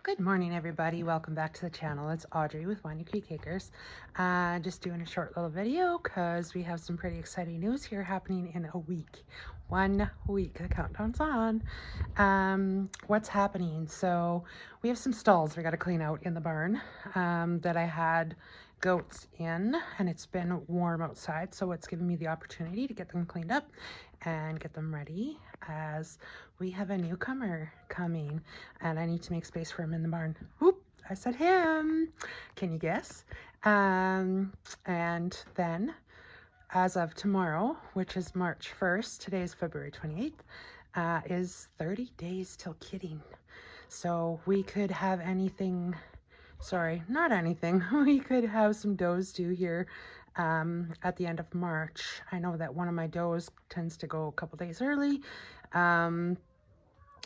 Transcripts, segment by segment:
Good morning, everybody. Welcome back to the channel. It's Audrey with Wanya Creek Acres. Just doing a short little video because we have some pretty exciting news here happening in a week. 1 week. The countdown's on. What's happening? So we have some stalls we got to clean out in the barn that I had goats in, and it's been warm outside, so it's given me the opportunity to get them cleaned up and get them ready as we have a newcomer coming and I need to make space for him in the barn. Whoop, I said him. Can you guess? And then as of tomorrow, which is March 1st, today is February 28th, is 30 days till kidding. So we could have anything, sorry, not anything. We could have some does due here at the end of March. I know that one of my does tends to go a couple days early.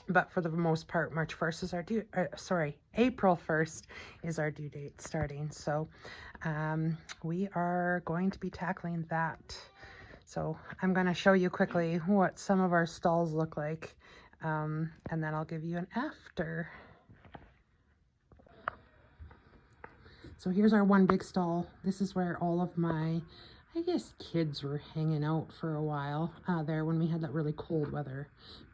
But for the most part, March 1st is our due, April 1st is our due date starting. So we are going to be tackling that. So I'm going to show you quickly what some of our stalls look like. And then I'll give you an after. So here's our one big stall. This is where all of my, I guess, kids were hanging out for a while there when we had that really cold weather.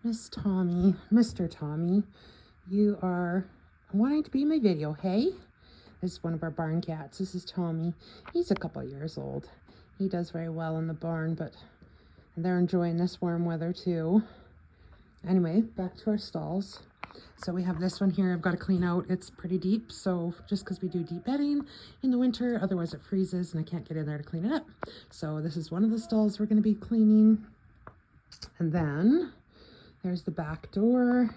Miss Tommy, Mr. Tommy, you are wanting to be in my video, hey? This is one of our barn cats. This is Tommy. He's a couple years old. He does very well in the barn, but they're enjoying this warm weather too. Anyway, back to our stalls. So we have this one here I've got to clean out. It's pretty deep, so just because we do deep bedding in the winter, otherwise it freezes and I can't get in there to clean it up. So this is one of the stalls we're going to be cleaning. And then there's the back door.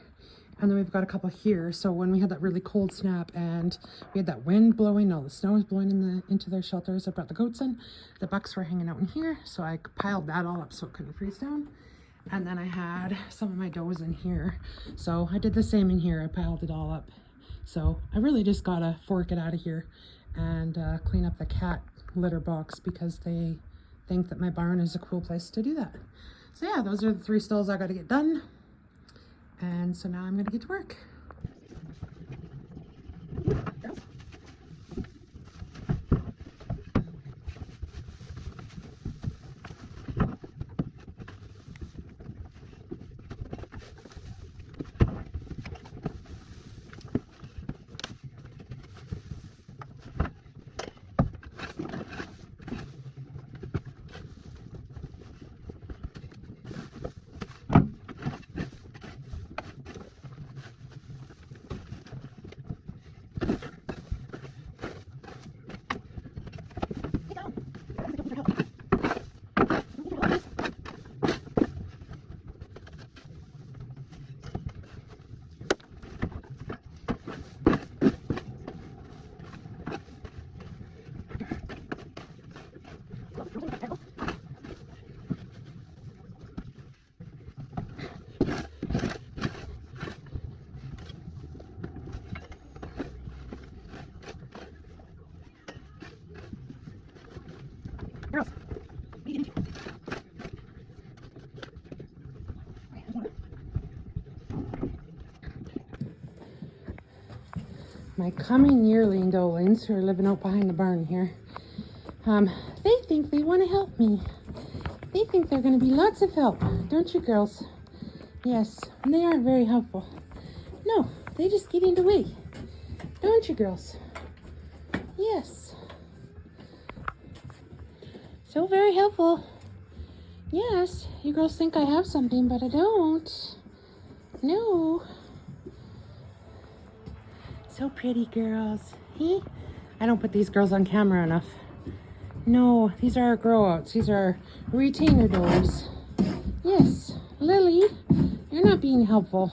And then we've got a couple here. So when we had that really cold snap and we had that wind blowing, all the snow was blowing into their shelters, I brought the goats in. The bucks were hanging out in here, so I piled that all up so it couldn't freeze down. And then I had some of my does in here. So I did the same in here. I piled it all up. So I really just gotta fork it out of here and clean up the cat litter box because they think that my barn is a cool place to do that. So yeah, those are the 3 stalls I gotta get done. And so now I'm gonna get to work. My coming yearling dolings who are living out behind the barn here, they think they want to help me. They think they're going to be lots of help, don't you girls? Yes, and they aren't very helpful. No, they just get in the way, don't you girls? Yes. So very helpful. Yes, you girls think I have something, but I don't. No. So pretty girls. Hey? I don't put these girls on camera enough. No, these are our grow outs. These are retainer doors. Yes, Lily, you're not being helpful.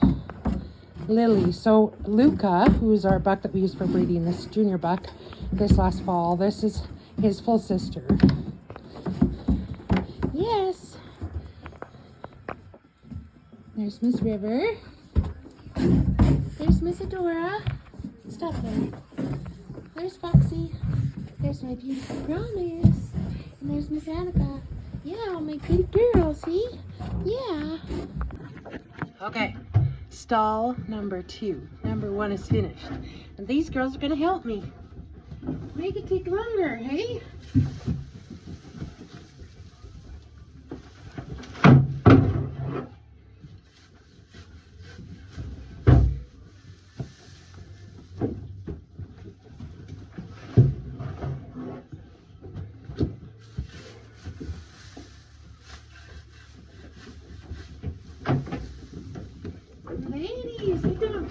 Lily. So Luca, who's our buck that we used for breeding, this junior buck, this last fall, this is his full sister. Yes. There's Miss River. There's Miss Adora. Stop there. There's Foxy. There's my beautiful Promise. And there's Miss Annika. Yeah, all my good girls, see? Yeah. Okay. stall number 2. Number 1 is finished. And these girls are gonna help me. Make it take longer, hey? Ladies, sit down.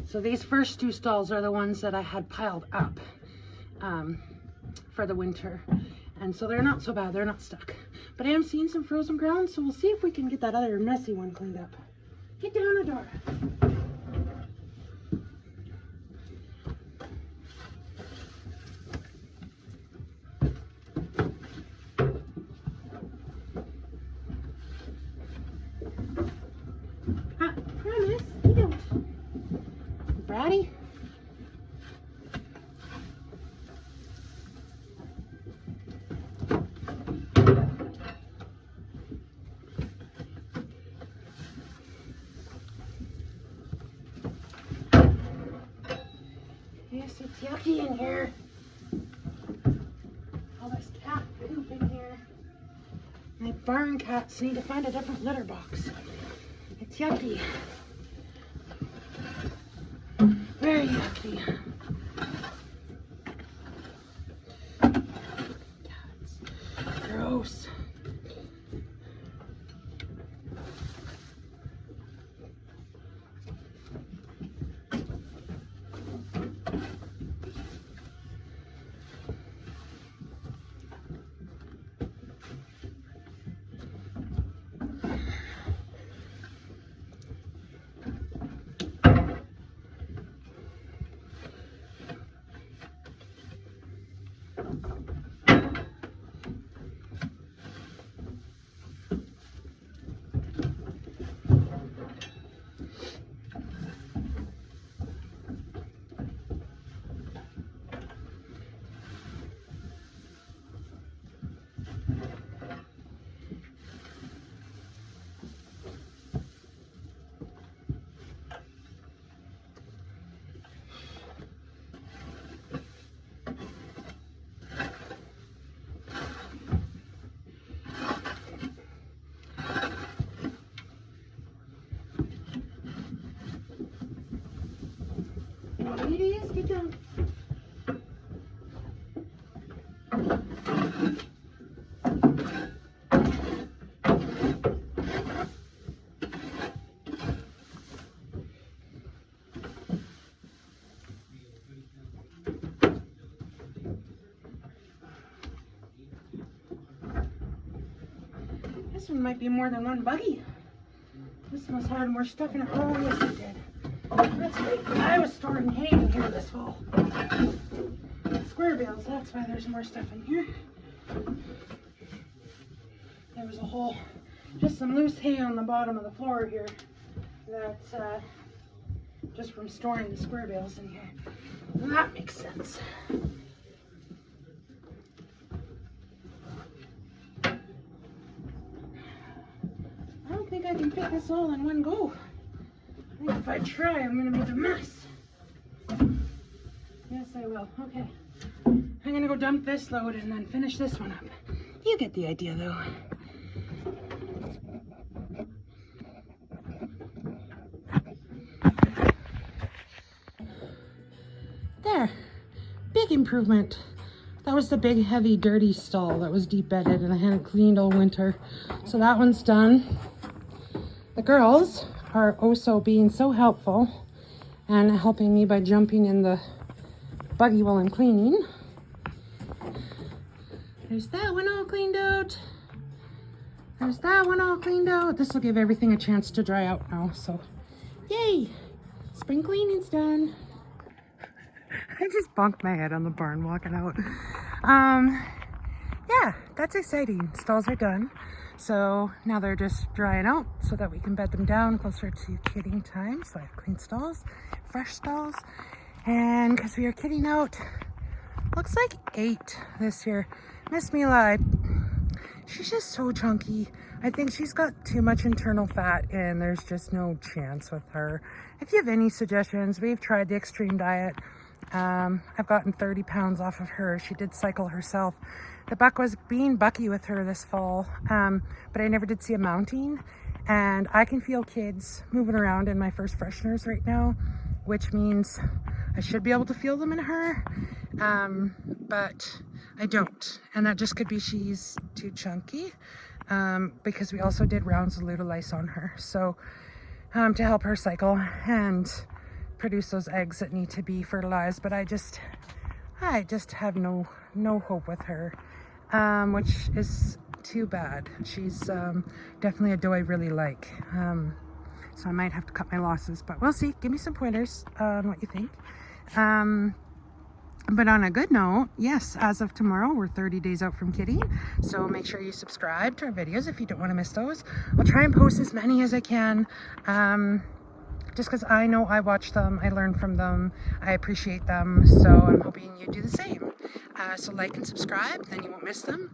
So these first 2 stalls are the ones that I had piled up for the winter. And so they're not so bad, they're not stuck. But I am seeing some frozen ground, so we'll see if we can get that other messy one cleaned up. Get down, Adora. Promise, you don't. Bratty. Yes, it's yucky in here. All this cat poop in here. My barn cats need to find a different litter box. It's yucky. Very yucky. Cats. Gross. Ladies, get down. This one might be more than one buggy. This must have more stuff in it. Oh, yes, it did. That's right. I was storing hay in here this fall. Square bales, that's why there's more stuff in here. There was a hole, just some loose hay on the bottom of the floor here. That's just from storing the square bales in here. And that makes sense. I don't think I can fit this all in one go. I think if I try, I'm going to make a mess. Yes, I will. Okay. I'm going to go dump this load and then finish this one up. You get the idea, though. There. Big improvement. That was the big, heavy, dirty stall that was deep bedded and I hadn't cleaned all winter. So that one's done. The girls are also being so helpful and helping me by jumping in the buggy while I'm cleaning. There's that one all cleaned out. There's that one all cleaned out. This will give everything a chance to dry out now, so yay! Spring cleaning's done. I just bonked my head on the barn walking out. Yeah, that's exciting. Stalls are done. So now they're just drying out so that we can bed them down closer to kidding time. So I have clean stalls, fresh stalls, and because we are kidding out looks like 8 this year. Miss Mila, she's just so chunky. I think she's got too much internal fat and there's just no chance with her. If you have any suggestions, we've tried the extreme diet. I've gotten 30 pounds off of her. She did cycle herself. The buck was being bucky with her this fall, but I never did see a mounting. And I can feel kids moving around in my first fresheners right now, which means I should be able to feel them in her, but I don't. And that just could be she's too chunky, because we also did rounds of Lutalice on her. So to help her cycle and produce those eggs that need to be fertilized. But I just have no hope with her, which is too bad. She's definitely a doe I really like. So I might have to cut my losses, but we'll see. Give me some pointers on what you think. But on a good note, yes, as of tomorrow, we're 30 days out from kidding. So make sure you subscribe to our videos if you don't want to miss those. I'll try and post as many as I can. Just because I know I watch them, I learn from them, I appreciate them. So I'm hoping you do the same. So like and subscribe, then you won't miss them.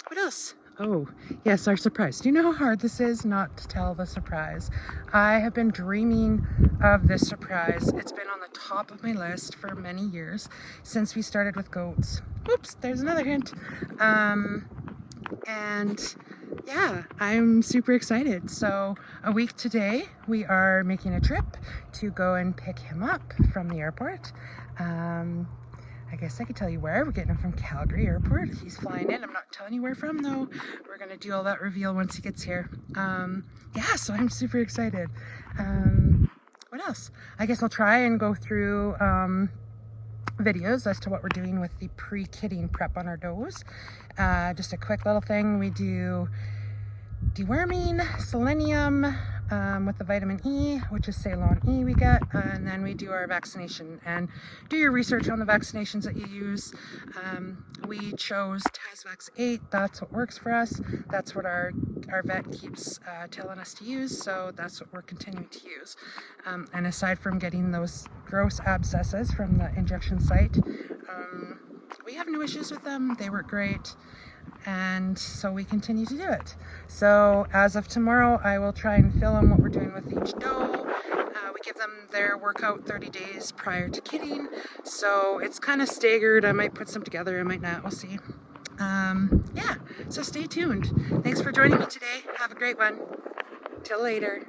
What else? Oh, yes, our surprise. Do you know how hard this is not to tell the surprise? I have been dreaming of this surprise. It's been on the top of my list for many years since we started with goats. Oops, there's another hint. And yeah, I'm super excited. So a week today, we are making a trip to go and pick him up from the airport. I guess I could tell you where. We're getting him from Calgary Airport. He's flying in. I'm not telling you where from though. We're gonna do all that reveal once he gets here. Yeah, so I'm super excited. What else? I guess I'll try and go through videos as to what we're doing with the pre-kidding prep on our does. Just a quick little thing. We do deworming, selenium, with the vitamin E, which is Ceylon E we get, and then we do our vaccination. And do your research on the vaccinations that you use. We chose Tasvax 8. That's what works for us. That's what our vet keeps telling us to use, so that's what we're continuing to use. And aside from getting those gross abscesses from the injection site, we have no issues with them. They work great. And so we continue to do it. So as of tomorrow, I will try and film what we're doing with each doe. We give them their workout 30 days prior to kidding. So it's kind of staggered. I might put some together, I might not, we'll see. Yeah, so stay tuned. Thanks for joining me today. Have a great one. Till later.